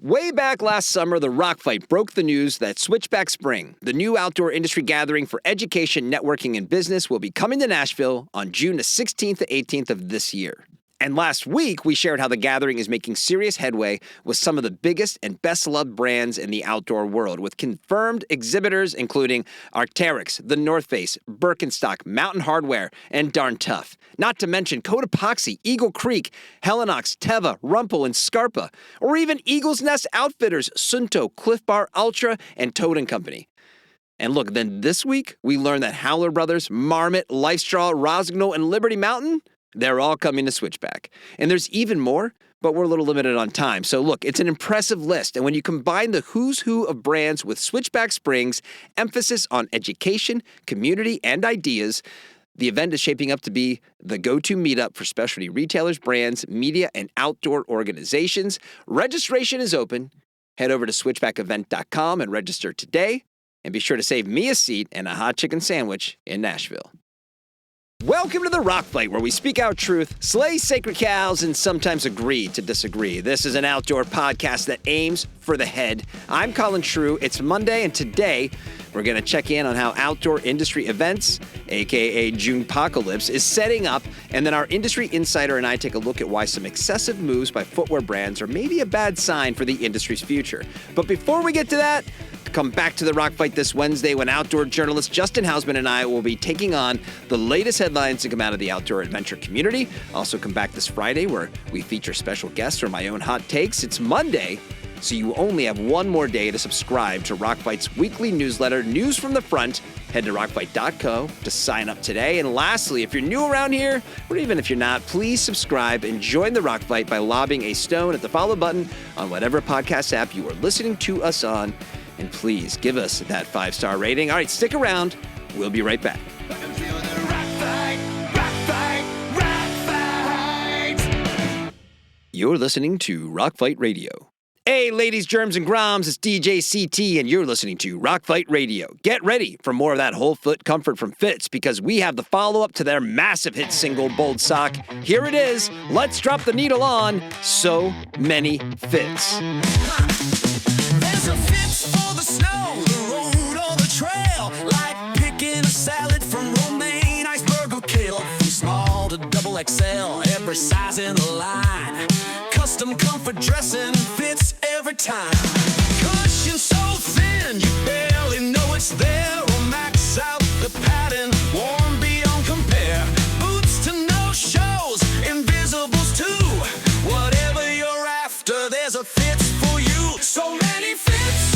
Way back last summer, the Rock Fight broke the news that Switchback Spring, the new outdoor industry gathering for education, networking, and business, will be coming to Nashville on June the 16th to 18th of this year. And last week, we shared how the gathering is making serious headway with some of the biggest and best-loved brands in the outdoor world, with confirmed exhibitors including Arc'teryx, The North Face, Birkenstock, Mountain Hardwear, and Darn Tough. Not to mention Code Epoxy, Eagle Creek, Helinox, Teva, Rumpel, and Scarpa, or even Eagle's Nest Outfitters, Sunto, Cliff Bar Ultra, and Toad & Company. And look, then this week, we learned that Howler Brothers, Marmot, Lifestraw, Rossignol, and Liberty Mountain, they're all coming to Switchback. And there's even more, but we're a little limited on time. So look, it's an impressive list. And when you combine the who's who of brands with Switchback Spring's emphasis on education, community, and ideas, the event is shaping up to be the go-to meetup for specialty retailers, brands, media, and outdoor organizations. Registration is open. Head over to switchbackevent.com and register today. And be sure to save me a seat and a hot chicken sandwich in Nashville. Welcome to the Rock Fight, where we speak our truth, slay sacred cows, and sometimes agree to disagree. This is an outdoor podcast that aims for the head. I'm Colin True. It's Monday, and today we're going to check in on how outdoor industry events, aka Junepocalypse, is setting up, and then our industry insider and I take a look at why some excessive moves by footwear brands are maybe a bad sign for the industry's future. But before we get to that, come back to the Rock Fight this Wednesday when outdoor journalist Justin Hausman and I will be taking on the latest headlines to come out of the outdoor adventure community. Also come back this Friday where we feature special guests or my own hot takes. It's Monday, so you only have one more day to subscribe to Rock Fight's weekly newsletter, News from the Front. Head to rockfight.co to sign up today. And lastly, if you're new around here, or even if you're not, please subscribe and join the Rock Fight by lobbing a stone at the follow button on whatever podcast app you are listening to us on. And please give us that 5-star rating. All right, stick around. We'll be right back. You're listening to Rock Fight Radio. Hey, ladies, germs, and groms, it's DJ CT, and you're listening to Rock Fight Radio. Get ready for more of that whole foot comfort from Fitz, because we have the follow-up to their massive hit single, Bold Sock. Here it is. Let's drop the needle on So Many Fits. There's a Fitz for the snow, the road or the trail, like picking a salad from romaine, iceberg or kale, from small to double XL, every size in the line, custom comfort dressing fits every time, cushion so thin you barely know it's there, or max out the padding, warm beyond compare, boots to no shows, invisibles too, whatever you're after, there's a Fitz for you. So many fits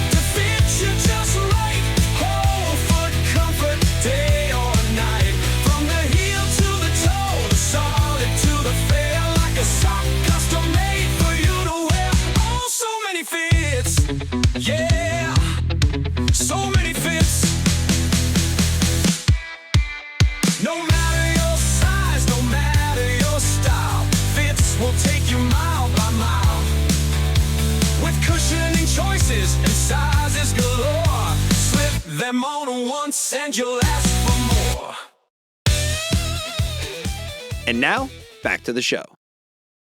to fit you just right. Whole foot comfort, day or night. From the heel to the toe, the solid to the fair, like a sock custom made for you to wear. Oh, so many fits, yeah, so many fits. No matter your size, no matter your style, Fits will take you mile by mile. With cushioning choices and sizes galore, slip them on once and you'll ask for more. And now, back to the show.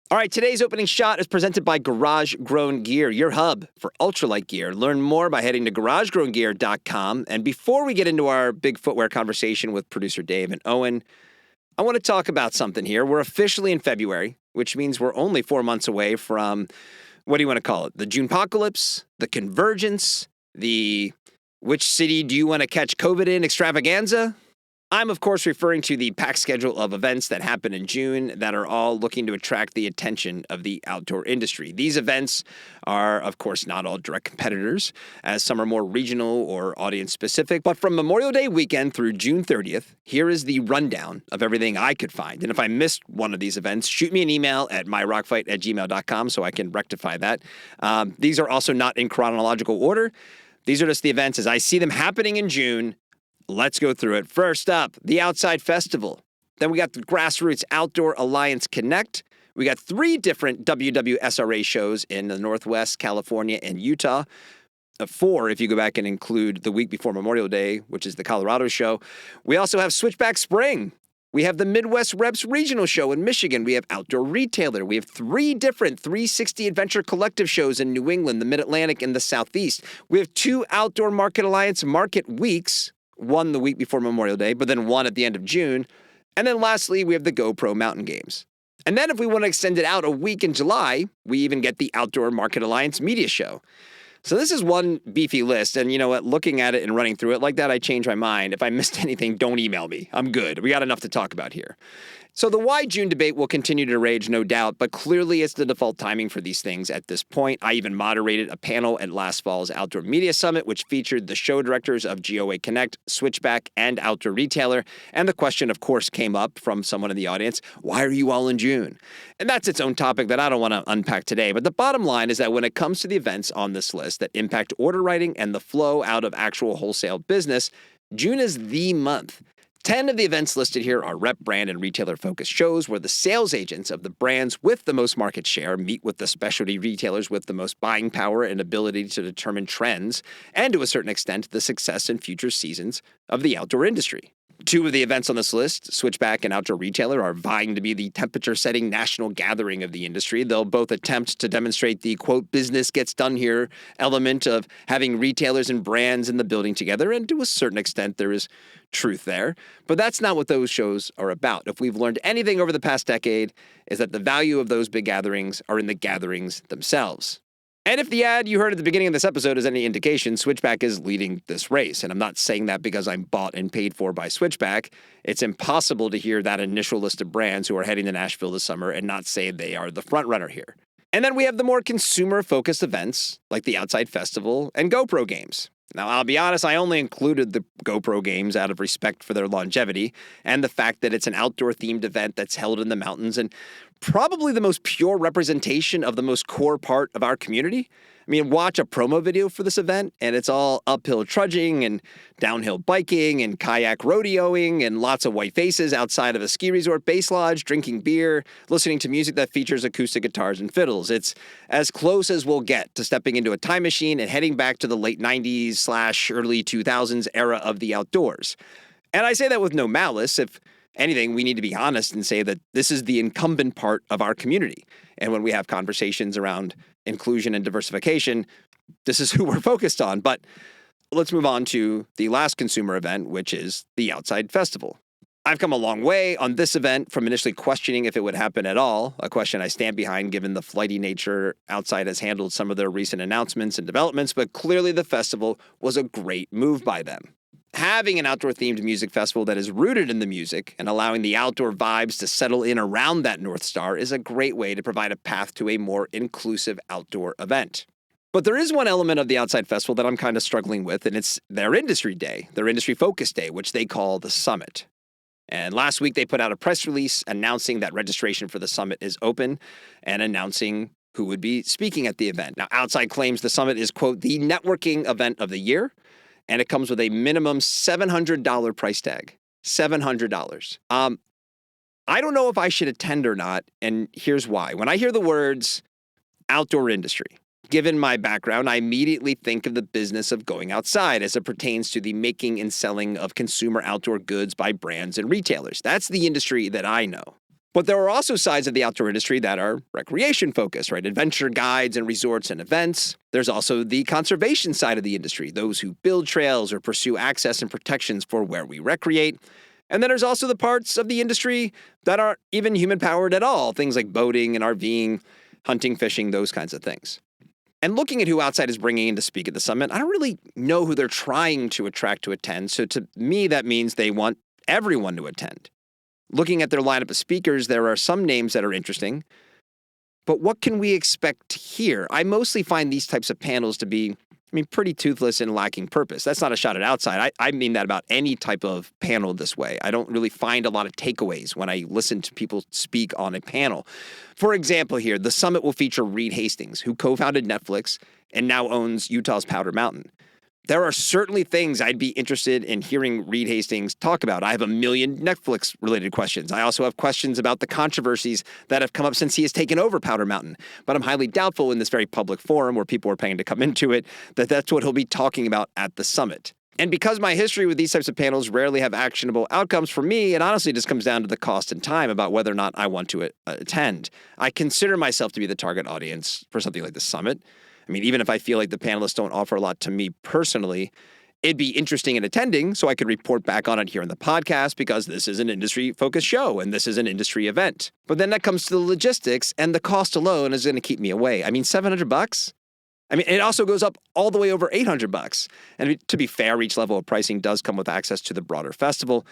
All right, today's opening shot is presented by Garage Grown Gear, your hub for ultralight gear. Learn more by heading to garagegrowngear.com. And before we get into our big footwear conversation with producer Dave and Owen, I want to talk about something here. We're officially in February, which means we're only 4 months away from, what do you want to call it? The Junepocalypse, the Convergence, the which city do you want to catch COVID in extravaganza? I'm, of course, referring to the packed schedule of events that happen in June that are all looking to attract the attention of the outdoor industry. These events are, of course, not all direct competitors, as some are more regional or audience-specific. But from Memorial Day weekend through June 30th, here is the rundown of everything I could find. And if I missed one of these events, shoot me an email at myrockfight@gmail.com so I can rectify that. These are also not in chronological order. These are just the events as I see them happening in June. Let's go through it. First up, the Outside Festival. Then we got the Grassroots Outdoor Alliance Connect. We got 3 different WWSRA shows in the Northwest, California, and Utah. 4 if you go back and include the week before Memorial Day, which is the Colorado show. We also have Switchback Spring. We have the Midwest Reps Regional Show in Michigan. We have Outdoor Retailer. We have 3 different 360 Adventure Collective shows in New England, the Mid-Atlantic, and the Southeast. We have 2 Outdoor Market Alliance Market Weeks, one the week before Memorial Day, but then one at the end of June. And then lastly, we have the GoPro Mountain Games. And then if we want to extend it out a week in July, we even get the Outdoor Market Alliance Media Show. So this is one beefy list, and you know what? Looking at it and running through it like that, I change my mind. If I missed anything, don't email me. I'm good. We got enough to talk about here. So the why June debate will continue to rage, no doubt, but clearly it's the default timing for these things at this point. I even moderated a panel at last fall's Outdoor Media Summit, which featured the show directors of GOA Connect, Switchback, and Outdoor Retailer. And the question, of course, came up from someone in the audience, why are you all in June? And that's its own topic that I don't want to unpack today. But the bottom line is that when it comes to the events on this list that impact order writing and the flow out of actual wholesale business, June is the month. 10 of the events listed here are rep, brand, and retailer-focused shows where the sales agents of the brands with the most market share meet with the specialty retailers with the most buying power and ability to determine trends, and to a certain extent, the success and future seasons of the outdoor industry. 2 of the events on this list, Switchback and Outdoor Retailer, are vying to be the temperature-setting national gathering of the industry. They'll both attempt to demonstrate the, quote, business gets done here element of having retailers and brands in the building together, and to a certain extent, there is truth there. But that's not what those shows are about. If we've learned anything over the past decade, is that the value of those big gatherings are in the gatherings themselves. And if the ad you heard at the beginning of this episode is any indication, Switchback is leading this race. And I'm not saying that because I'm bought and paid for by Switchback. It's impossible to hear that initial list of brands who are heading to Nashville this summer and not say they are the front runner here. And then we have the more consumer-focused events like the Outside Festival and GoPro Games. Now, I'll be honest, I only included the GoPro Games out of respect for their longevity and the fact that it's an outdoor-themed event that's held in the mountains and probably the most pure representation of the most core part of our community. I mean, watch a promo video for this event, and it's all uphill trudging and downhill biking and kayak rodeoing and lots of white faces outside of a ski resort base lodge, drinking beer, listening to music that features acoustic guitars and fiddles. It's as close as we'll get to stepping into a time machine and heading back to the late 90s/early 2000s era of the outdoors. And I say that with no malice. If anything, we need to be honest and say that this is the incumbent part of our community. And when we have conversations around inclusion and diversification, this is who we're focused on. But let's move on to the last consumer event, which is the Outside Festival. I've come a long way on this event from initially questioning if it would happen at all, a question I stand behind given the flighty nature Outside has handled some of their recent announcements and developments, but clearly the festival was a great move by them. Having an outdoor-themed music festival that is rooted in the music and allowing the outdoor vibes to settle in around that North Star is a great way to provide a path to a more inclusive outdoor event. But there is one element of the Outside Festival that I'm kind of struggling with, and it's their industry day, their industry focus day, which they call the Summit. And last week they put out a press release announcing that registration for the Summit is open and announcing who would be speaking at the event. Now, Outside claims the Summit is, quote, the networking event of the year, and it comes with a minimum $700 price tag. $700. I don't know if I should attend or not, and here's why. When I hear the words outdoor industry, given my background, I immediately think of the business of going outside as it pertains to the making and selling of consumer outdoor goods by brands and retailers. That's the industry that I know. But there are also sides of the outdoor industry that are recreation focused, right? Adventure guides and resorts and events. There's also the conservation side of the industry, those who build trails or pursue access and protections for where we recreate. And then there's also the parts of the industry that aren't even human powered at all, things like boating and RVing, hunting, fishing, those kinds of things. And looking at who Outside is bringing in to speak at the summit, I don't really know who they're trying to attract to attend. So to me, that means they want everyone to attend. Looking at their lineup of speakers, there are some names that are interesting, but what can we expect here? I mostly find these types of panels to be, pretty toothless and lacking purpose. That's not a shot at Outside. I mean that about any type of panel this way. I don't really find a lot of takeaways when I listen to people speak on a panel. For example here, the summit will feature Reed Hastings, who co-founded Netflix and now owns Utah's Powder Mountain. There are certainly things I'd be interested in hearing Reed Hastings talk about. I have a million Netflix-related questions. I also have questions about the controversies that have come up since he has taken over Powder Mountain. But I'm highly doubtful in this very public forum where people are paying to come into it that that's what he'll be talking about at the summit. And because my history with these types of panels rarely have actionable outcomes for me, it honestly just comes down to the cost and time about whether or not I want to attend. I consider myself to be the target audience for something like the summit. I mean, even if I feel like the panelists don't offer a lot to me personally, it'd be interesting in attending so I could report back on it here in the podcast because this is an industry-focused show and this is an industry event. But then that comes to the logistics, and the cost alone is going to keep me away. I mean, $700? I mean, it also goes up all the way over $800. And to be fair, each level of pricing does come with access to the broader festival.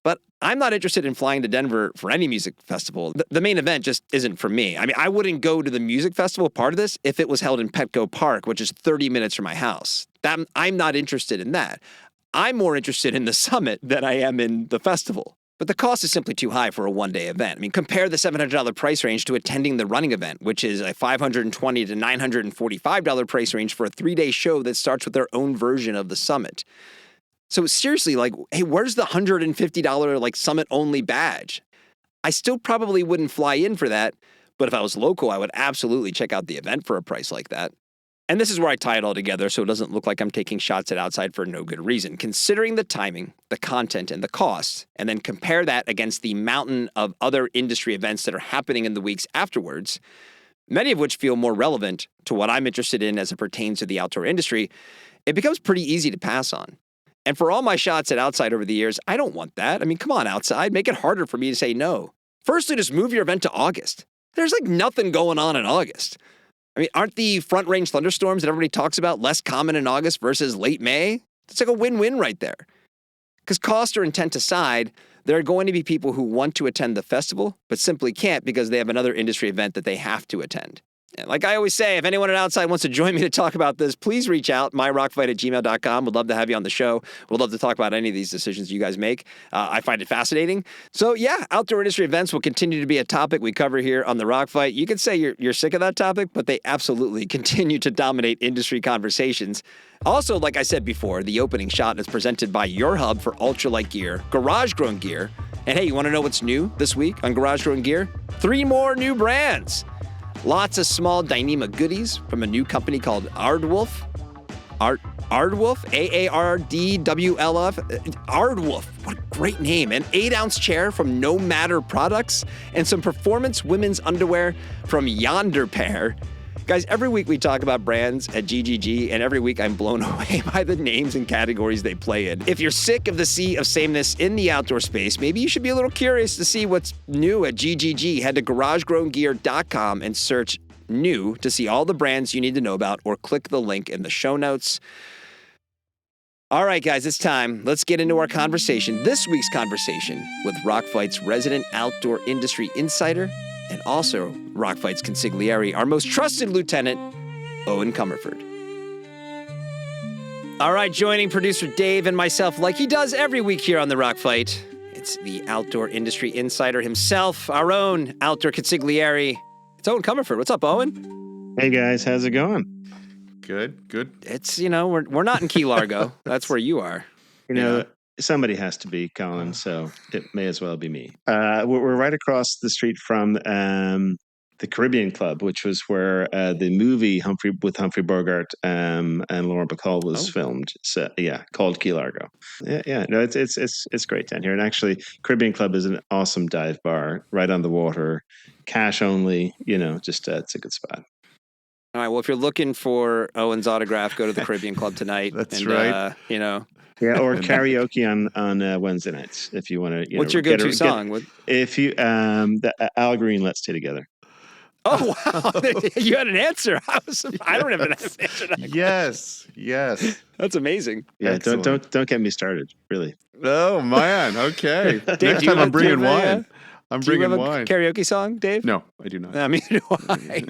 But I'm not interested in flying to Denver for any music festival. The main event just isn't for me. I mean, I wouldn't go to the music festival part of this if it was held in Petco Park, which is 30 minutes from my house. I'm not interested in that. I'm more interested in the summit than I am in the festival. But the cost is simply too high for a one-day event. I mean, compare the $700 price range to attending the running event, which is a $520 to $945 price range for a 3-day show that starts with their own version of the summit. So seriously, like, hey, where's the $150 like summit-only badge? I still probably wouldn't fly in for that, but if I was local, I would absolutely check out the event for a price like that. And this is where I tie it all together so it doesn't look like I'm taking shots at Outside for no good reason. Considering the timing, the content, and the costs, and then compare that against the mountain of other industry events that are happening in the weeks afterwards, many of which feel more relevant to what I'm interested in as it pertains to the outdoor industry, it becomes pretty easy to pass on. And for all my shots at Outside over the years, I don't want that. I mean, come on, Outside, make it harder for me to say no. Firstly, just move your event to August. There's like nothing going on in August. I mean, aren't the front range thunderstorms that everybody talks about less common in August versus late May? It's like a win-win right there. Because cost or intent aside, there are going to be people who want to attend the festival, but simply can't because they have another industry event that they have to attend. And like I always say, if anyone at Outside wants to join me to talk about this, please reach out, myrockfight@gmail.com. We'd love to have you on the show. We'd love to talk about any of these decisions you guys make. I find it fascinating. So yeah, outdoor industry events will continue to be a topic we cover here on the Rock Fight. You could say you're sick of that topic, but they absolutely continue to dominate industry conversations. Also, like I said before, the opening shot is presented by your hub for ultralight gear, Garage Grown Gear. And hey, you want to know what's new this week on Garage Grown Gear? 3 more new brands. Lots of small Dyneema goodies from a new company called Aardwolf. Aardwolf? A-A-R-D-W-L-F? Aardwolf. What a great name. An 8-ounce chair from No Matter Products and some performance women's underwear from Yonder Pair. Guys, every week we talk about brands at GGG, and every week I'm blown away by the names and categories they play in. If you're sick of the sea of sameness in the outdoor space, maybe you should be a little curious to see what's new at GGG. Head to garagegrowngear.com and search new to see all the brands you need to know about, or click the link in the show notes. All right, guys, it's time. Let's get into our conversation. This week's conversation with Rock Fight's resident outdoor industry insider, and also Rock Fight's consigliere, our most trusted lieutenant, Owen Comerford. All right, joining producer Dave and myself like he does every week here on the Rock Fight, it's the outdoor industry insider himself, our own outdoor consigliere. It's Owen Comerford. What's up, Owen? Hey, guys. How's it going? Good. It's, we're not in Key Largo. That's where you are. You know, somebody has to be, Colin, so it may as well be me. We're right across the street from the Caribbean Club, which was where the movie Humphrey Bogart and Lauren Bacall was filmed. So yeah, called Key Largo. Yeah. No, it's great down here. And actually, Caribbean Club is an awesome dive bar right on the water, cash only. Just it's a good spot. All right. Well, if you're looking for Owen's autograph, go to the Caribbean Club tonight. That's right. Yeah, or karaoke on Wednesday nights if you want to. What's your go-to song? If you Al Green, Let's Stay Together. Oh wow! You had an answer. I don't have an answer. Yes. That's amazing. Yeah, Excellent. don't get me started. Really. Oh man. Okay. Dave, Next time I'm bringing wine. I'm do you bringing have wine. A karaoke song, Dave? No, I do not. I mean, do I?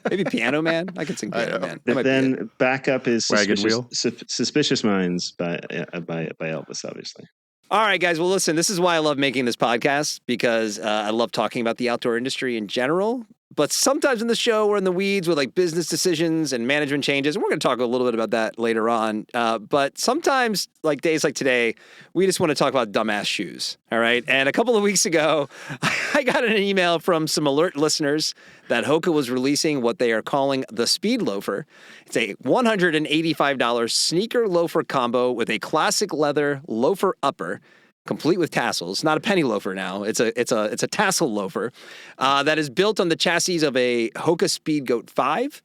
Maybe Piano Man. I could sing Piano Man. Then backup is Wagon Wheel. Suspicious Minds by Elvis, obviously. All right, guys. Well, listen, this is why I love making this podcast, because I love talking about the outdoor industry in general. but sometimes in the show we're in the weeds with like business decisions and management changes. And we're going to talk a little bit about that later on. But sometimes, like days like today, we just want to talk about dumbass shoes. All right. And a couple of weeks ago, I got an email from some alert listeners that Hoka was releasing what they are calling the Speed Loafer. It's a $185 sneaker loafer combo with a classic leather loafer upper, complete with tassels. Not a penny loafer now. It's a tassel loafer that is built on the chassis of a Hoka Speed Goat 5.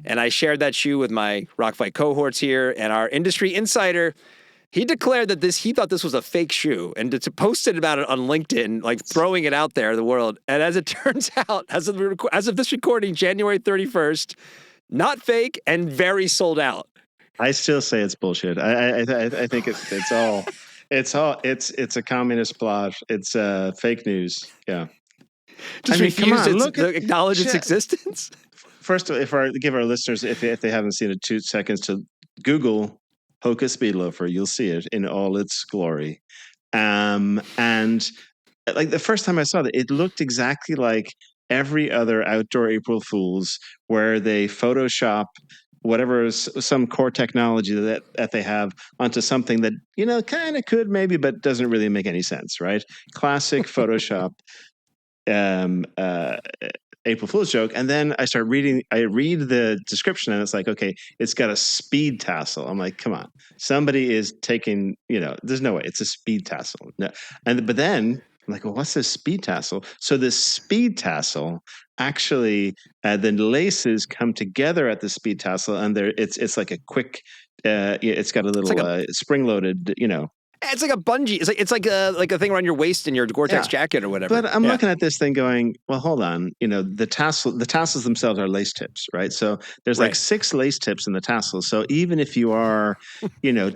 And I shared that shoe with my Rockfight cohorts here, and our industry insider, he declared that he thought this was a fake shoe, and posted about it on LinkedIn, like throwing it out there in the world. And as it turns out, as of this recording, January 31st, not fake and very sold out. I still say it's bullshit. I think it's a communist plot. It's fake news. Yeah. Just refuse to acknowledge its existence. First, give our listeners, if they haven't seen it, 2 seconds to Google Hoka Speed Loafer. You'll see it in all its glory. And like the first time I saw it, it looked exactly like every other outdoor April Fool's where they Photoshop whatever some core technology that they have onto something that, kind of could maybe, but doesn't really make any sense, right? Classic Photoshop April Fool's joke. And then I read the description and it's like, okay, it's got a speed tassel. I'm like, come on, somebody is taking, there's no way it's a speed tassel. No. But then I'm like, well, what's this speed tassel? So this speed tassel actually, the laces come together at the speed tassel, and it's like a quick, it's got a little spring-loaded, It's like a bungee. It's like a thing around your waist in your Gore-Tex jacket or whatever. But I'm looking at this thing going, well, hold on. The tassels themselves are lace tips, right? So there's like 6 lace tips in the tassels. So even if you are,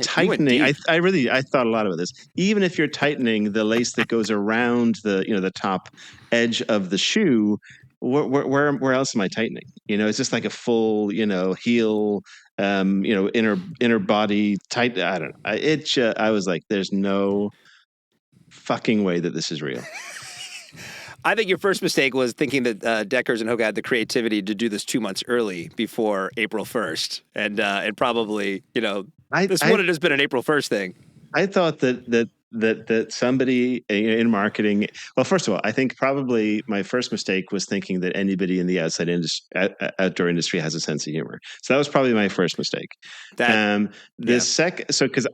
tightening, I thought a lot about this. Even if you're tightening the lace that goes around the top edge of the shoe, where else am I tightening? It's just like a full, heel. Inner body tight. I don't know. I was like, there's no fucking way that this is real. I think your first mistake was thinking that Deckers and Hoka had the creativity to do this 2 months early before April 1st. And it probably, this wouldn't have been an April 1st thing. I thought that somebody in marketing, well, first of all, I think probably my first mistake was thinking that anybody in the outdoor industry has a sense of humor. So that was probably my first mistake. Because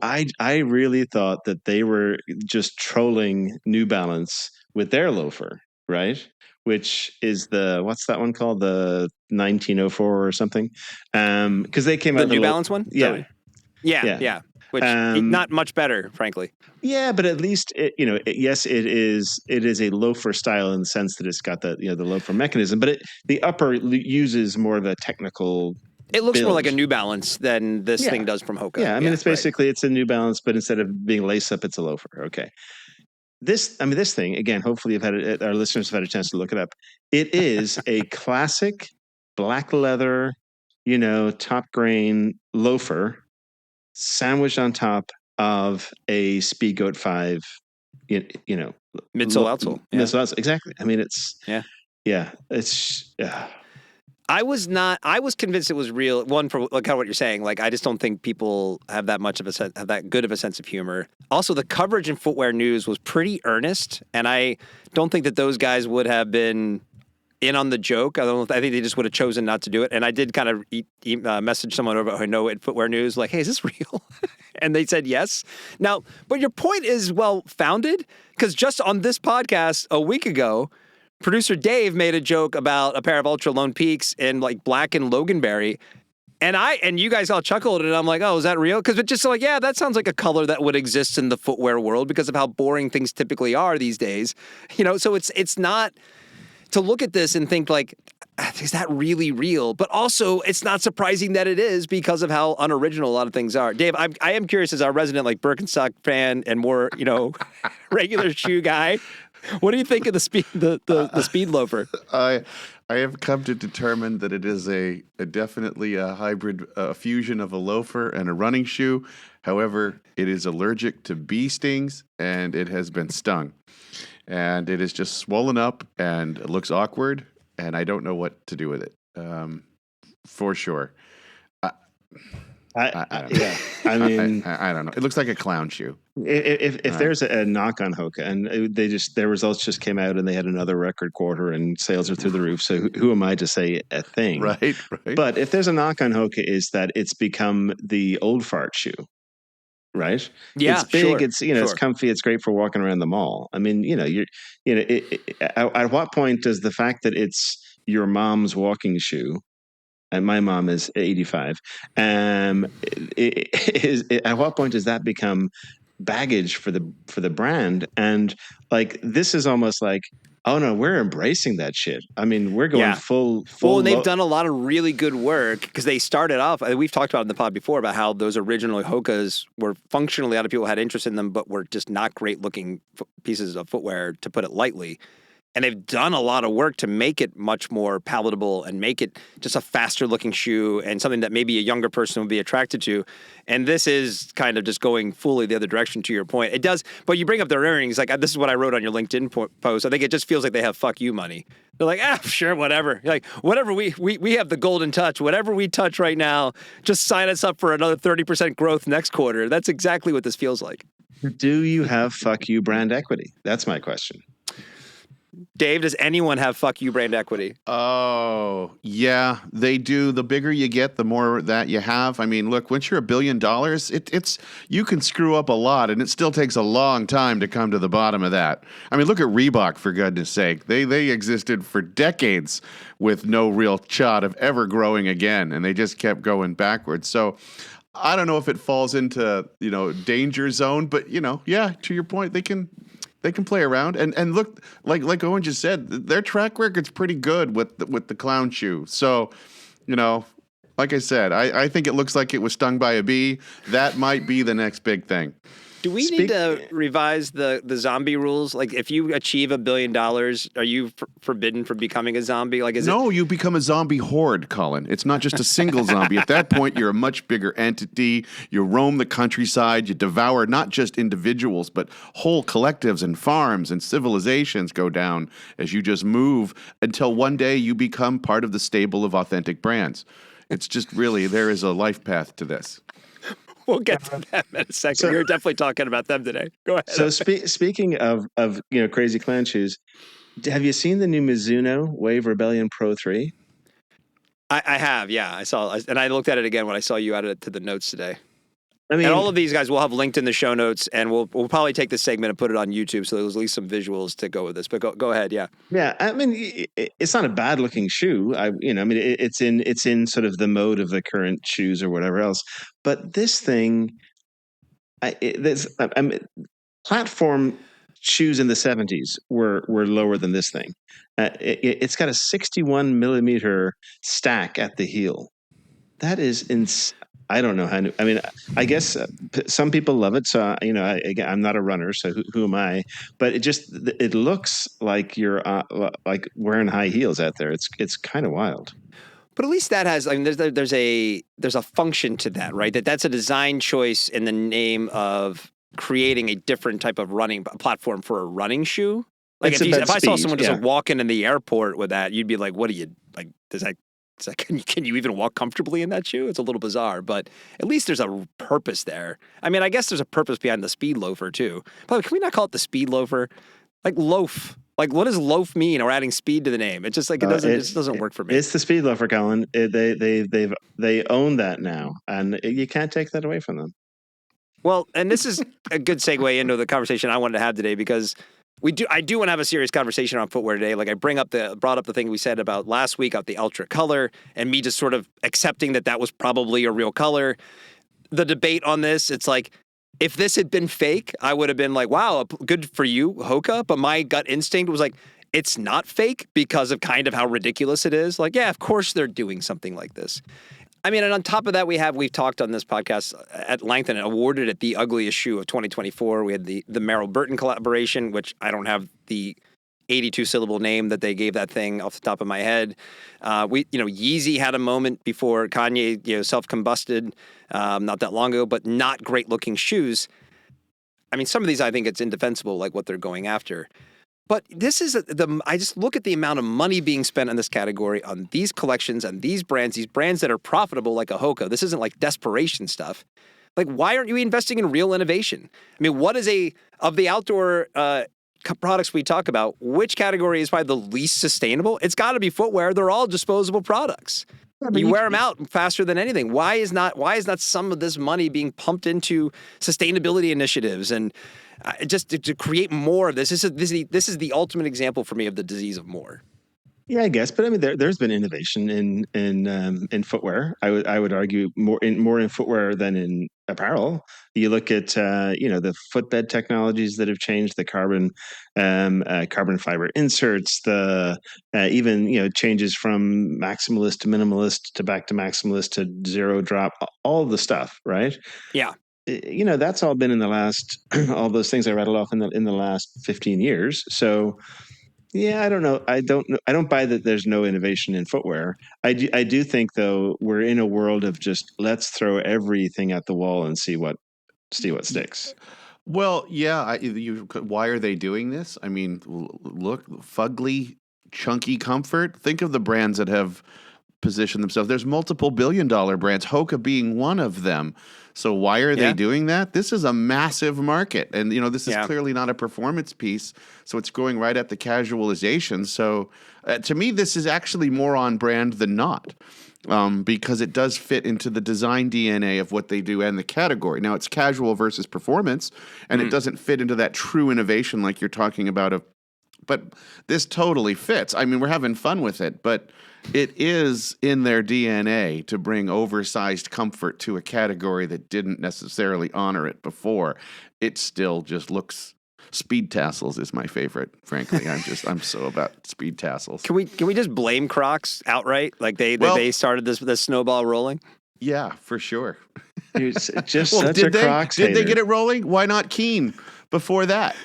I really thought that they were just trolling New Balance with their loafer, right? Which is what's that one called? The 1904 or something? Because they came out the New Balance one? Yeah. Yeah. Which not much better, frankly. Yeah, but at least yes, it is a loafer style in the sense that it's got the loafer mechanism, but the upper uses more of a technical. It looks build. more like a New Balance than this thing does from Hoka. Yeah, I mean it's basically it's a New Balance, but instead of being lace up, it's a loafer. Okay. This thing again. Hopefully, our listeners have had a chance to look it up. It is a classic black leather, top grain loafer, sandwiched on top of a Speed Goat 5, midsole, outsole. Midsole, outsole. Exactly. I mean, it's it's. I was convinced it was real. One, for kind of what you're saying. Like, I just don't think people have that good of a sense of humor. Also, the coverage in Footwear News was pretty earnest, and I don't think that those guys would have been in on the joke. I think they just would have chosen not to do it. And I did kind of message someone over who I know at Footwear News, like, hey, is this real? And they said yes. Now, but your point is well founded, because just on this podcast a week ago, producer Dave made a joke about a pair of Ultra Lone Peaks in like black and Loganberry. And you guys all chuckled, and I'm like, oh, is that real? Because it's just like, yeah, that sounds like a color that would exist in the footwear world because of how boring things typically are these days. So it's not to look at this and think like, is that really real? But also, it's not surprising that it is because of how unoriginal a lot of things are. Dave, I am curious as our resident like Birkenstock fan and more, regular shoe guy. What do you think of the speed loafer? I have come to determine that it is definitely a hybrid fusion of a loafer and a running shoe. However, it is allergic to bee stings and it has been stung. And it is just swollen up and it looks awkward. and I don't know what to do with it. For sure. I, I don't know. Yeah, I mean, I don't know. It looks like a clown shoe. if there's a knock on Hoka, and their results just came out, and they had another record quarter, and sales are through the roof. So who am I to say a thing? Right. But if there's a knock on Hoka, is that it's become the old fart shoe, right? Yeah, It's big. sure, It's it's sure. comfy. It's great for walking around the mall. I mean, at what point does the fact that it's your mom's walking shoe, and my mom is 85, at what point does that become baggage for the brand? And like, this is almost like, oh no, we're embracing that shit. I mean, we're going Yeah. full. Well, and they've done a lot of really good work because they started off, we've talked about in the pod before about how those original Hokas were functionally, a lot of people had interest in them, but were just not great looking pieces of footwear, to put it lightly. And they've done a lot of work to make it much more palatable and make it just a faster looking shoe and something that maybe a younger person would be attracted to. And this is kind of just going fully the other direction, to your point. It does, but you bring up their earnings. Like, this is what I wrote on your LinkedIn post. I think it just feels like they have fuck you money. They're like, sure, whatever. Like, whatever, we have the golden touch. Whatever we touch right now, just sign us up for another 30% growth next quarter. That's exactly what this feels like. Do you have fuck you brand equity? That's my question. Dave, does anyone have fuck you brand equity? Oh, yeah, they do. The bigger you get, the more that you have. I mean, look, once you're $1 billion, it's you can screw up a lot, and it still takes a long time to come to the bottom of that. I mean, look at Reebok, for goodness sake. They existed for decades with no real shot of ever growing again, and they just kept going backwards. So I don't know if it falls into, danger zone, but, yeah, to your point, they can play around and look, like Owen just said, their track record's pretty good with the clown shoe. So, like I said, I think it looks like it was stung by a bee. That might be the next big thing. Do we need to revise the zombie rules? Like, if you achieve $1 billion, are you forbidden from becoming a zombie? Like, you become a zombie horde, Colin. It's not just a single zombie. At that point, you're a much bigger entity. You roam the countryside. You devour not just individuals, but whole collectives and farms and civilizations go down as you just move until one day you become part of the stable of authentic brands. It's just really, there is a life path to this. We'll get to that in a second. We were definitely talking about them today. Go ahead. So speaking of crazy clown shoes, have you seen the new Mizuno Wave Rebellion Pro 3? I have, yeah. I saw, and I looked at it again when I saw you added it to the notes today. I mean, and all of these guys we'll have linked in the show notes, and we'll probably take this segment and put it on YouTube, so there's at least some visuals to go with this. But go ahead, yeah. Yeah, I mean, it's not a bad looking shoe. It's in sort of the mode of the current shoes or whatever else. But this thing, platform shoes in the 70s were lower than this thing. It's got a 61 millimeter stack at the heel. That is I don't know how to. I mean, I guess some people love it. So I'm not a runner, so who am I? But it looks like you're like wearing high heels out there. It's kind of wild. But at least that has, I mean, there's a function to that, right? That's a design choice in the name of creating a different type of running platform for a running shoe. Like, if I saw someone just walking in the airport with that, you'd be like, what are you, like, can you even walk comfortably in that shoe? It's a little bizarre, but at least there's a purpose there. I mean, I guess there's a purpose behind the speed loafer too. But can we not call it the speed loafer? Like, loaf. Like, what does loaf mean? Or adding speed to the name? It's just like, it just doesn't work for me. It's the speed loafer, Colin. They own that now, and you can't take that away from them. Well, and this is a good segue into the conversation I wanted to have today, because I do want to have a serious conversation on footwear today. Like, I brought up the thing we said about last week about the ultra color and me just sort of accepting that was probably a real color. The debate on this, it's like, if this had been fake, I would have been like, wow, good for you, Hoka. But my gut instinct was like, it's not fake because of kind of how ridiculous it is. Like, yeah, of course they're doing something like this. I mean, and on top of that, we've talked on this podcast at length and awarded it the ugliest shoe of 2024. We had the Merrill Burton collaboration, which I don't have the 82-syllable name that they gave that thing off the top of my head. Yeezy had a moment before Kanye, self-combusted not that long ago, but not great-looking shoes. I mean, some of these, I think it's indefensible, like what they're going after. But this is I just look at the amount of money being spent on this category, on these collections, on these brands that are profitable like a Hoka. This isn't like desperation stuff. Like, why aren't you investing in real innovation? I mean, what is of the outdoor products we talk about, which category is probably the least sustainable? It's got to be footwear. They're all disposable products. You wear them out faster than anything. Why is not some of this money being pumped into sustainability initiatives and just to create more of this? This is the ultimate example for me of the disease of more. Yeah, I guess, but I mean, there's been innovation in footwear. I would argue more in footwear than in apparel. You look at the footbed technologies that have changed, the carbon fiber inserts, the even changes from maximalist to minimalist to back to maximalist to zero drop, all of the stuff, right? Yeah. That's all been in the last all those things I rattled off in the last 15 years. So. Yeah, I don't know. I don't buy that there's no innovation in footwear. I do think though we're in a world of just let's throw everything at the wall and see what sticks. Well, yeah. Why are they doing this? I mean, look, fugly, chunky comfort. Think of the brands that have positioned themselves. There's multiple billion-dollar brands, Hoka being one of them. So why are they doing that? This is a massive market, and this is clearly not a performance piece. So it's going right at the casualization. So to me, this is actually more on brand than not. Because it does fit into the design DNA of what they do and the category. Now, it's casual versus performance, and it doesn't fit into that true innovation like you're talking about. But this totally fits. I mean, we're having fun with it, but it is in their DNA to bring oversized comfort to a category that didn't necessarily honor it before. It still just looks... Speed tassels is my favorite, frankly. I'm so about speed tassels. Can we just blame Crocs outright? Like they started this snowball rolling? Yeah, for sure. Just such a Crocs hater. Did they get it rolling? Why not Keen before that?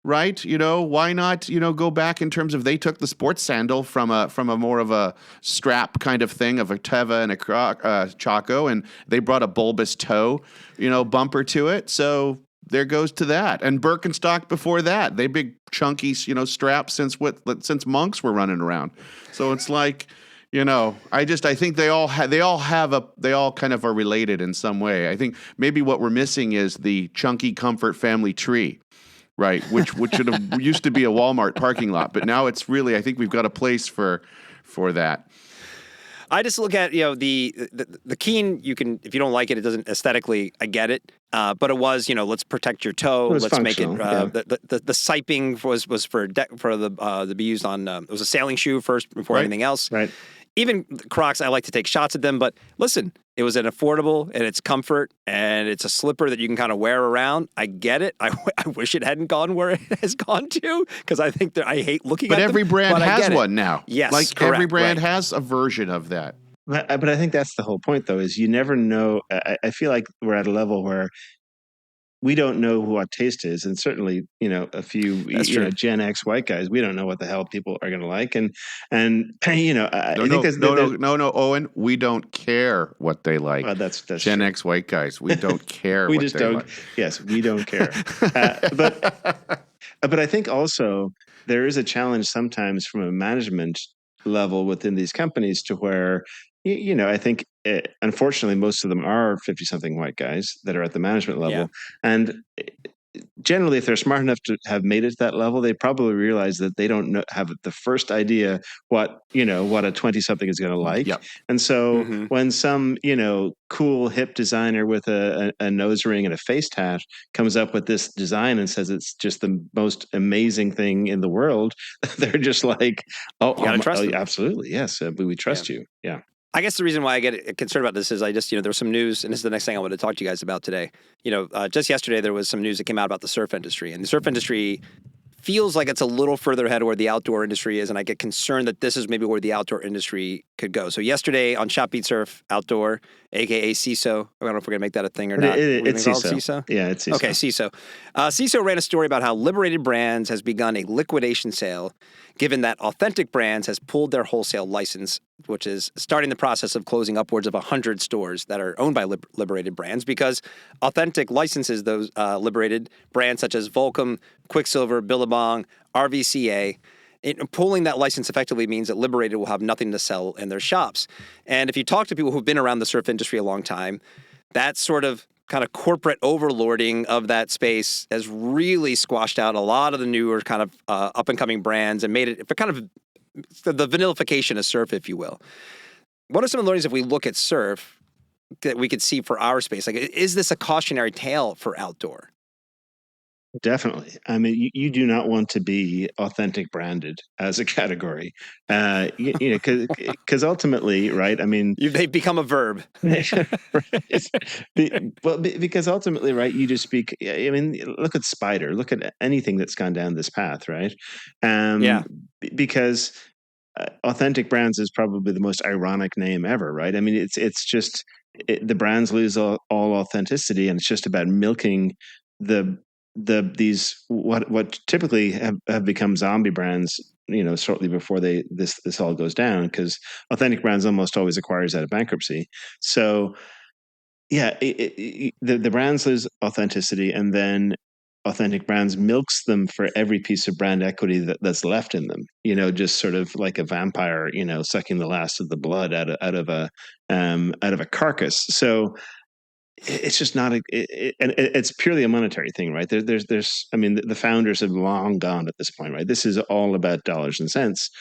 Right? Why not, go back in terms of they took the sports sandal from a more of a strap kind of thing of a Teva and a Chaco, and they brought a bulbous toe, bumper to it. So there goes to that. And Birkenstock before that, they big chunky, straps since monks were running around. So it's like, I think they all kind of are related in some way. I think maybe what we're missing is the chunky comfort family tree. Right, which should have used to be a Walmart parking lot, but now it's really, I think we've got a place for that. I just look at the Keen. You can, if you don't like it, it doesn't aesthetically. I get it, but it was let's protect your toe. Let's make it. The siping was for the be used on. It was a sailing shoe first before anything else. Right. Even Crocs, I like to take shots at them, but listen, it was an affordable and it's comfort and it's a slipper that you can kind of wear around. I get it. I wish it hadn't gone where it has gone to because I think I hate looking at them. But every brand has one now. Yes, like correct, every brand has a version of that. But I think that's the whole point, though, is you never know. I feel like we're at a level where we don't know what taste is, and certainly, a few Gen X white guys, we don't know what the hell people are going to like, and I think no, Owen, we don't care what they like. That's Gen true. X white guys, we don't care. We what just they don't. Like. Yes, we don't care. But I think also there is a challenge sometimes from a management level within these companies to where. I think, unfortunately, most of them are 50-something white guys that are at the management level. Yeah. And generally, if they're smart enough to have made it to that level, they probably realize that they don't have the first idea what a 20-something is going to like. Yep. And so when some, cool, hip designer with a nose ring and a face tat comes up with this design and says it's just the most amazing thing in the world, they're just like, absolutely, yes, we trust you. Yeah. I guess the reason why I get concerned about this is I just, there was some news, and this is the next thing I want to talk to you guys about today. Just yesterday there was some news that came out about the surf industry, and the surf industry feels like it's a little further ahead of where the outdoor industry is, and I get concerned that this is maybe where the outdoor industry could go. So yesterday on Shop Beat Surf Outdoor, aka CISO, I don't know if we're going to make that a thing or not. It's CISO. Yeah, it's CISO. Okay, CISO. CISO ran a story about how Liberated Brands has begun a liquidation sale, given that Authentic Brands has pulled their wholesale license which is starting the process of closing upwards of 100 stores that are owned by Liberated brands, because Authentic licenses those Liberated brands such as Volcom, Quicksilver, Billabong, RVCA. Pulling that license effectively means that Liberated will have nothing to sell in their shops. And if you talk to people who've been around the surf industry a long time, that sort of kind of corporate overlording of that space has really squashed out a lot of the newer kind of up-and-coming brands and made it kind of the vanillification of surf, if you will. What are some of the learnings if we look at surf that we could see for our space? Like, is this a cautionary tale for outdoor? Definitely. I mean, you do not want to be authentic branded as a category, because ultimately, right? I mean, They've become a verb. because ultimately, right? You just speak. I mean, look at Spider. Look at anything that's gone down this path, right? Yeah. Because authentic brands is probably the most ironic name ever, right? I mean, it's just the brands lose all authenticity, and it's just about milking these what typically have become zombie brands, shortly before this all goes down, because authentic brands almost always acquires out of bankruptcy. So yeah, the brands lose authenticity, and then authentic brands milks them for every piece of brand equity that's left in them, just sort of like a vampire, sucking the last of the blood out of a carcass. So it's just not and it's purely a monetary thing, right? I mean, the founders have long gone at this point, right? This is all about dollars and cents.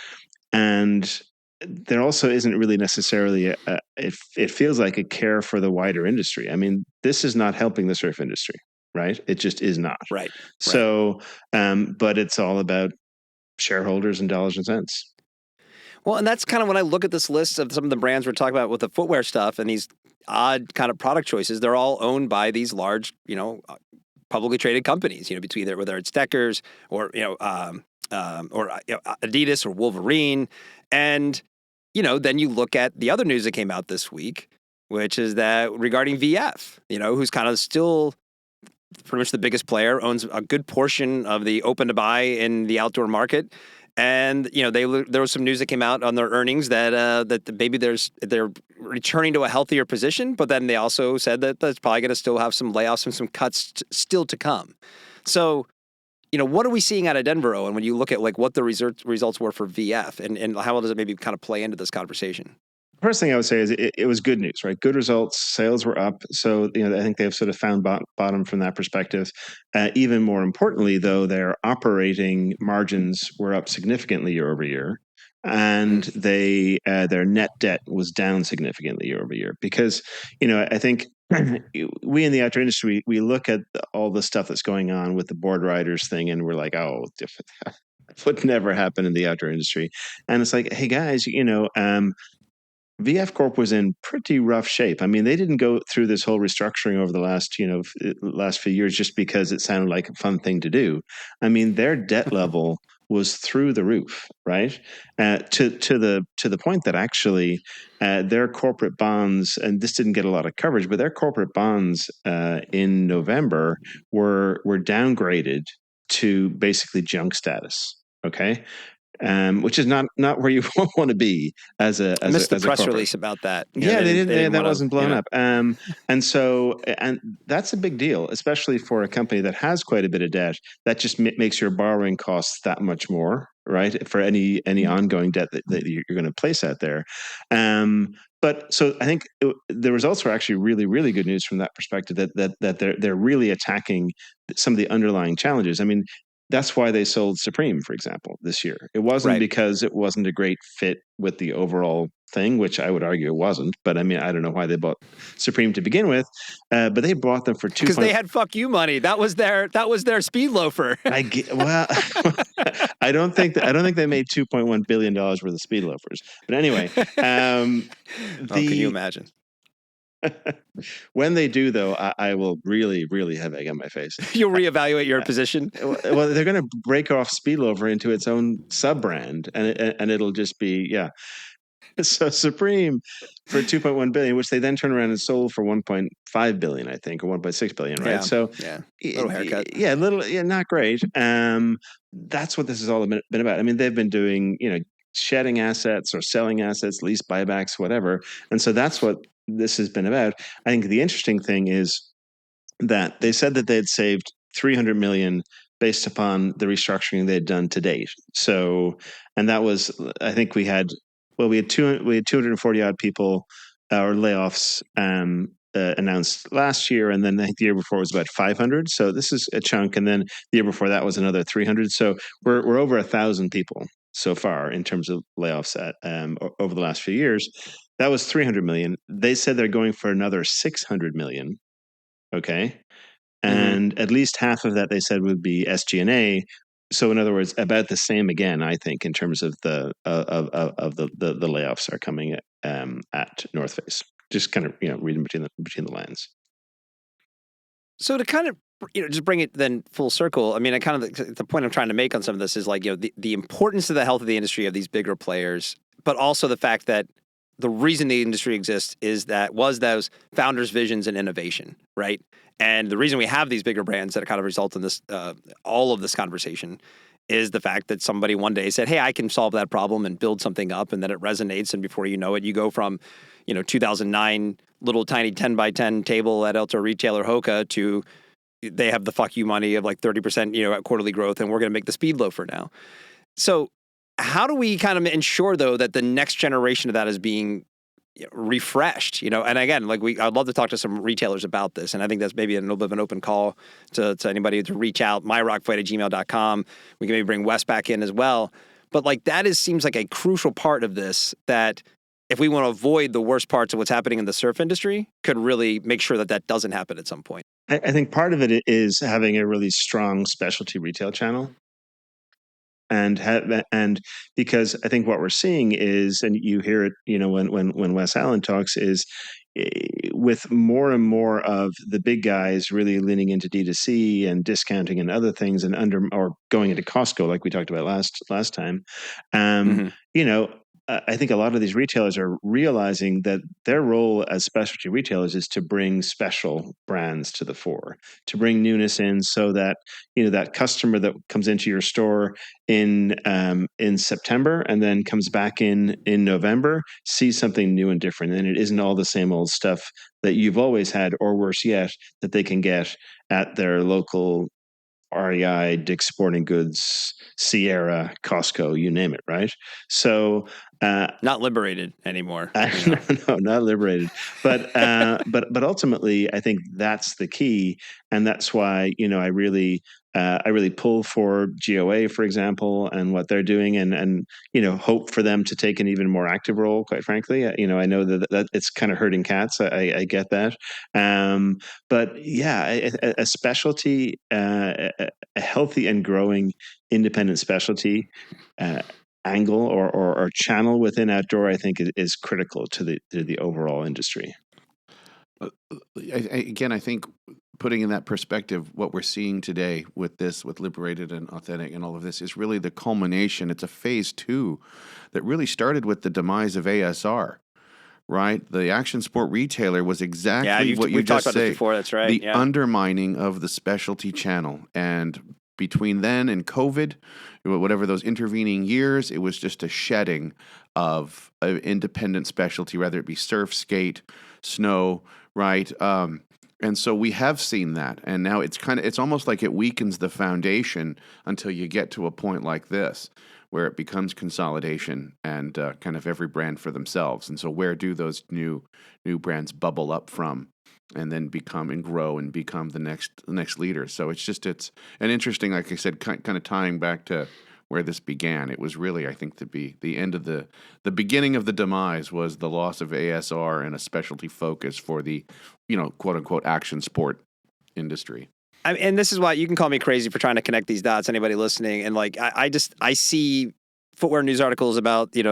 And there also isn't really necessarily it feels like a care for the wider industry. I mean, this is not helping the surf industry, right? It just is not. Right. So, but it's all about shareholders and dollars and cents. Well, and that's kind of when I look at this list of some of the brands we're talking about with the footwear stuff and these odd kind of product choices, they're all owned by these large, publicly traded companies, between whether it's Deckers or, Adidas or Wolverine. And, then you look at the other news that came out this week, which is that regarding VF, who's kind of still pretty much the biggest player, owns a good portion of the open to buy in the outdoor market. And there was some news that came out on their earnings that maybe they're returning to a healthier position, but then they also said that that's probably going to still have some layoffs and some cuts still to come. So, what are we seeing out of Denver, Owen, when you look at like what the results were for VF, and how does it maybe kind of play into this conversation? First thing I would say is it was good news, right? Good results, sales were up. So, I think they've sort of found bottom from that perspective. Even more importantly, though, their operating margins were up significantly year over year. And their net debt was down significantly year over year. Because, I think we in the outdoor industry, we look at all the stuff that's going on with the board riders thing, and we're like, oh, that would never happen in the outdoor industry. And it's like, hey, guys, VF Corp was in pretty rough shape. I mean, they didn't go through this whole restructuring over the last few years just because it sounded like a fun thing to do. I mean, their debt level was through the roof, right? To the point that actually their corporate bonds, and this didn't get a lot of coverage, but their corporate bonds in November were downgraded to basically junk status. Okay. Which is not where you want to be as a. I missed the press release about that. Yeah, they didn't. That wasn't blown up. And that's a big deal, especially for a company that has quite a bit of debt. That just makes your borrowing costs that much more, right? For any ongoing debt that you're going to place out there. But so I think the results were actually really, really good news from that perspective. That they're really attacking some of the underlying challenges. I mean, that's why they sold Supreme, for example, this year. It wasn't because it wasn't a great fit with the overall thing, which I would argue it wasn't. But I mean, I don't know why they bought Supreme to begin with. But they bought them for because they had fuck you money. That was their speed loafer. I don't think they made $2.1 billion worth of speed loafers. But anyway, can you imagine? When they do, though, I will really, really have egg on my face. You'll reevaluate your position. Well, they're going to break off Speedloafer into its own sub-brand, and it'll just be, yeah. So Supreme for $2.1 billion, which they then turn around and sold for $1.5 billion, I think, or $1.6 billion, right? Yeah. So little haircut. Not great. That's what this has all been about. I mean, they've been doing, shedding assets or selling assets, lease buybacks, whatever. And so that's what this has been about. I think the interesting thing is that they said that they had saved 300 million based upon the restructuring they had done to date. So, and that was, I think we had 240 odd people or layoffs announced last year, and then I think the year before was about 500. So this is a chunk, and then the year before that was another 300. So we're over 1,000 people so far in terms of layoffs over the last few years. That was 300 million. They said they're going for another 600 million. Okay. And at least half of that they said would be SG&A. So in other words, about the same again, I think, in terms of the layoffs are coming at North Face. Just kind of reading between the lines. So to kind of just bring it then full circle. I mean, I kind of the point I'm trying to make on some of this is like the importance of the health of the industry of these bigger players, but also the fact that the reason the industry exists was those founders' visions and innovation, right? And the reason we have these bigger brands that kind of result in this, all of this conversation, is the fact that somebody one day said, "Hey, I can solve that problem and build something up," and then it resonates, and before you know it, you go from, 2009 little tiny 10 by 10 table at outdoor retailer Hoka to they have the fuck you money of like 30%, quarterly growth, and we're going to make the speed loafer now. So how do we kind of ensure, though, that the next generation of that is being refreshed? And again, I'd love to talk to some retailers about this, and I think that's maybe a little bit of an open call to anybody to reach out. myrockfight@gmail.com. We can maybe bring Wes back in as well. But that seems like a crucial part of this, that if we want to avoid the worst parts of what's happening in the surf industry, could really make sure that doesn't happen at some point. I think part of it is having a really strong specialty retail channel. And because I think what we're seeing is, and you hear it, when Wes Allen talks, is with more and more of the big guys really leaning into D2C and discounting and other things, and or going into Costco like we talked about last time. I think a lot of these retailers are realizing that their role as specialty retailers is to bring special brands to the fore, to bring newness in, so that that customer that comes into your store in September and then comes back in November sees something new and different, and it isn't all the same old stuff that you've always had, or worse yet, that they can get at their local REI, Dick's Sporting Goods, Sierra, Costco, you name it, right? So not Liberated anymore. No, not Liberated. But but ultimately, I think that's the key, and that's why I really pull for GOA, for example, and what they're doing, and hope for them to take an even more active role. Quite frankly, I know that it's kind of herding cats. I get that, but yeah, a specialty, a healthy and growing independent specialty angle or channel within outdoor, I think is critical to the overall industry. I think putting in that perspective, what we're seeing today with Liberated and Authentic and all of this is really the culmination. It's a phase 2 that really started with the demise of ASR. Right, the action sport retailer was exactly what you just said. We've talked about this before. That's right. The undermining of the specialty channel, and between then and COVID, whatever those intervening years, it was just a shedding of independent specialty, whether it be surf, skate, snow, right? And so we have seen that, and now it's almost like it weakens the foundation until you get to a point like this, where it becomes consolidation and kind of every brand for themselves. And so where do those new brands bubble up from, and then become and grow and become the next leader? So it's an interesting, like I said, kind of tying back to where this began. It was really, I think, the end of the beginning of the demise was the loss of ASR and a specialty focus for the, quote unquote action sport industry. And this is why you can call me crazy for trying to connect these dots, anybody listening. And I see footwear news articles about, the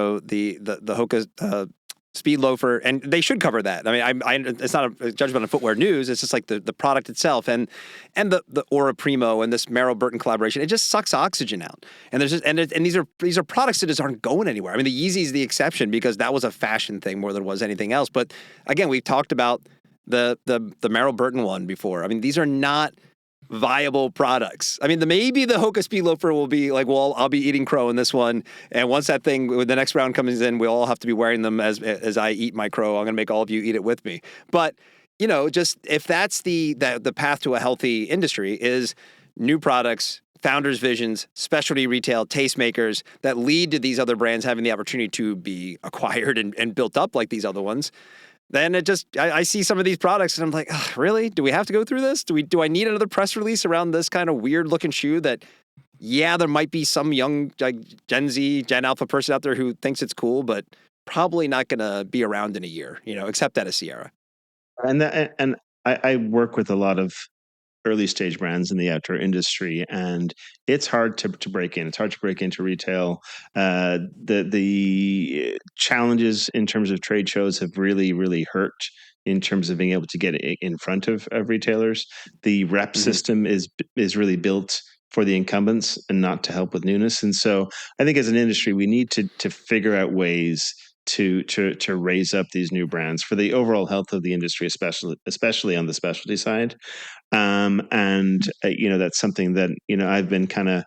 Hoka speed loafer, and they should cover that. I mean, it's not a judgment on footwear news. It's just like the product itself and the Aura Primo and this Merrill Burton collaboration. It just sucks oxygen out. And these are products that just aren't going anywhere. I mean, the Yeezy is the exception because that was a fashion thing more than it was anything else. But again, we've talked about the Merrill Burton one before. I mean, these are not viable products. I mean, maybe the Hoka Speed Loafer will be like, well, I'll be eating crow in this one. And once that thing, when the next round comes in, we'll all have to be wearing them as I eat my crow. I'm going to make all of you eat it with me. But, just if that's the path to a healthy industry is new products, founders' visions, specialty retail, tastemakers that lead to these other brands having the opportunity to be acquired and built up like these other ones, then I see some of these products and I'm like, really? Do we have to go through this? Do I need another press release around this kind of weird looking shoe that, yeah, there might be some young Gen Z, Gen Alpha person out there who thinks it's cool, but probably not going to be around in a year, except at a Sierra. And I work with a lot of early stage brands in the outdoor industry, and it's hard to break in. It's hard to break into retail. The challenges in terms of trade shows have really, really hurt in terms of being able to get in front of retailers. The rep system is really built for the incumbents and not to help with newness. And so I think as an industry, we need to figure out ways to raise up these new brands for the overall health of the industry, especially on the specialty side. That's something that, I've been kind of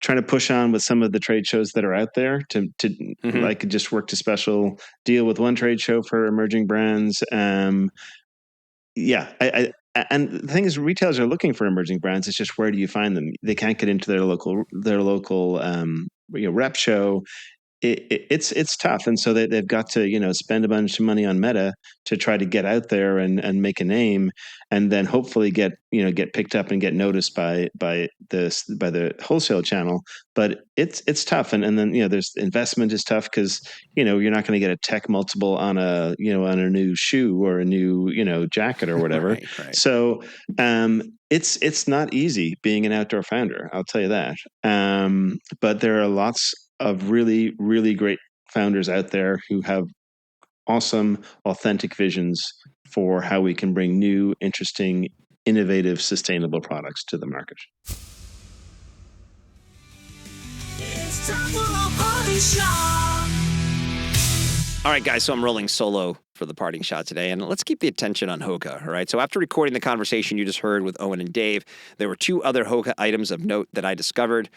trying to push on with some of the trade shows that are out there to like just work a special deal with one trade show for emerging brands. And the thing is, retailers are looking for emerging brands. It's just, where do you find them? They can't get into their local rep show. It's tough, and so they've got to spend a bunch of money on Meta to try to get out there and make a name, and then hopefully get picked up and get noticed by the wholesale channel. But it's tough, and then there's investment is tough because you're not going to get a tech multiple on a new shoe or a new jacket or whatever. Right. So it's not easy being an outdoor founder, I'll tell you that. But there are lots of really, really great founders out there who have awesome, authentic visions for how we can bring new, interesting, innovative, sustainable products to the market. It's time for a party shot. All right, guys, so I'm rolling solo for the parting shot today, and let's keep the attention on Hoka, all right? So after recording the conversation you just heard with Owen and Dave, there were two other Hoka items of note that I discovered.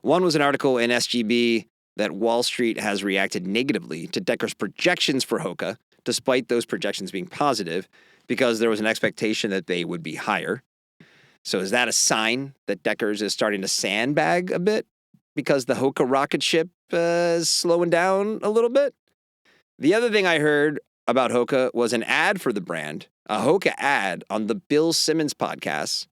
One was an article in SGB that Wall Street has reacted negatively to Decker's projections for Hoka, despite those projections being positive, because there was an expectation that they would be higher. So is that a sign that Deckers is starting to sandbag a bit because the Hoka rocket ship is slowing down a little bit? The other thing I heard about Hoka was an ad for the brand, a Hoka ad on the Bill Simmons podcast.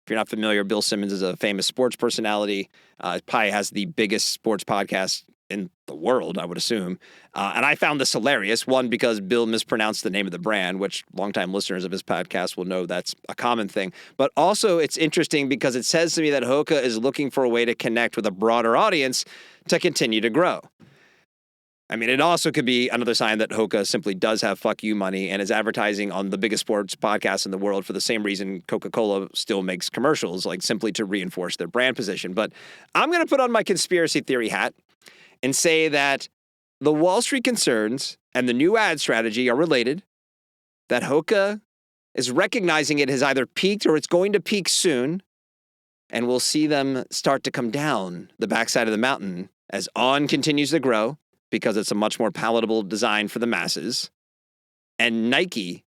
If you're not familiar, Bill Simmons is a famous sports personality. Probably has the biggest sports podcast in the world, I would assume. And I found this hilarious. One, because Bill mispronounced the name of the brand, which longtime listeners of his podcast will know that's a common thing. But also it's interesting because it says to me that Hoka is looking for a way to connect with a broader audience to continue to grow. I mean, it also could be another sign that Hoka simply does have fuck you money and is advertising on the biggest sports podcast in the world for the same reason Coca-Cola still makes commercials, like simply to reinforce their brand position. But I'm going to put on my conspiracy theory hat and say that the Wall Street concerns and the new ad strategy are related, that Hoka is recognizing it has either peaked or it's going to peak soon, and we'll see them start to come down the backside of the mountain as On continues to grow, because it's a much more palatable design for the masses. And Nike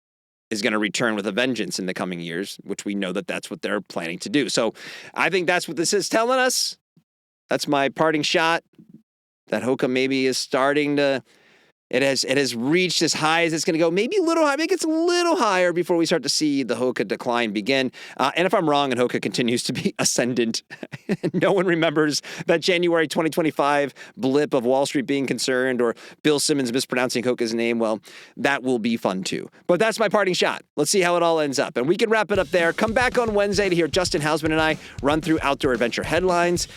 is going to return with a vengeance in the coming years, which we know that that's what they're planning to do. So I think that's what this is telling us. That's my parting shot, that Hoka maybe is starting to, it has reached as high as it's going to go, maybe a little high, maybe it's a little higher before we start to see the Hoka decline begin. And if I'm wrong and Hoka continues to be ascendant, no one remembers that January 2025 blip of Wall Street being concerned or Bill Simmons mispronouncing Hoka's name, well, that will be fun too. But that's my parting shot. Let's see how it all ends up. And we can wrap it up there. Come back on Wednesday to hear Justin Hausman and I run through outdoor adventure headlines.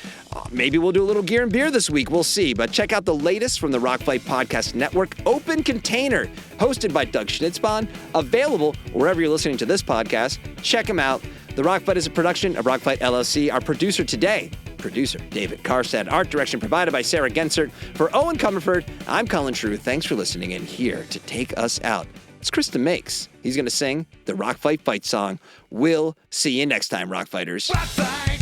Maybe we'll do a little gear and beer this week. We'll see. But check out the latest from the Rockfight Podcast Network, Open Container, hosted by Doug Schnitzbahn, available wherever you're listening to this podcast. Check him out. The Rockfight is a production of Rockfight LLC. Our producer today, producer David Carstad. Art direction provided by Sarah Gensert. For Owen Comerford, I'm Colin True. Thanks for listening in here to take us out It's Krista Makes. He's going to sing the Rock Fight Fight song. We'll see you next time, Rock Fighters. Rock fight.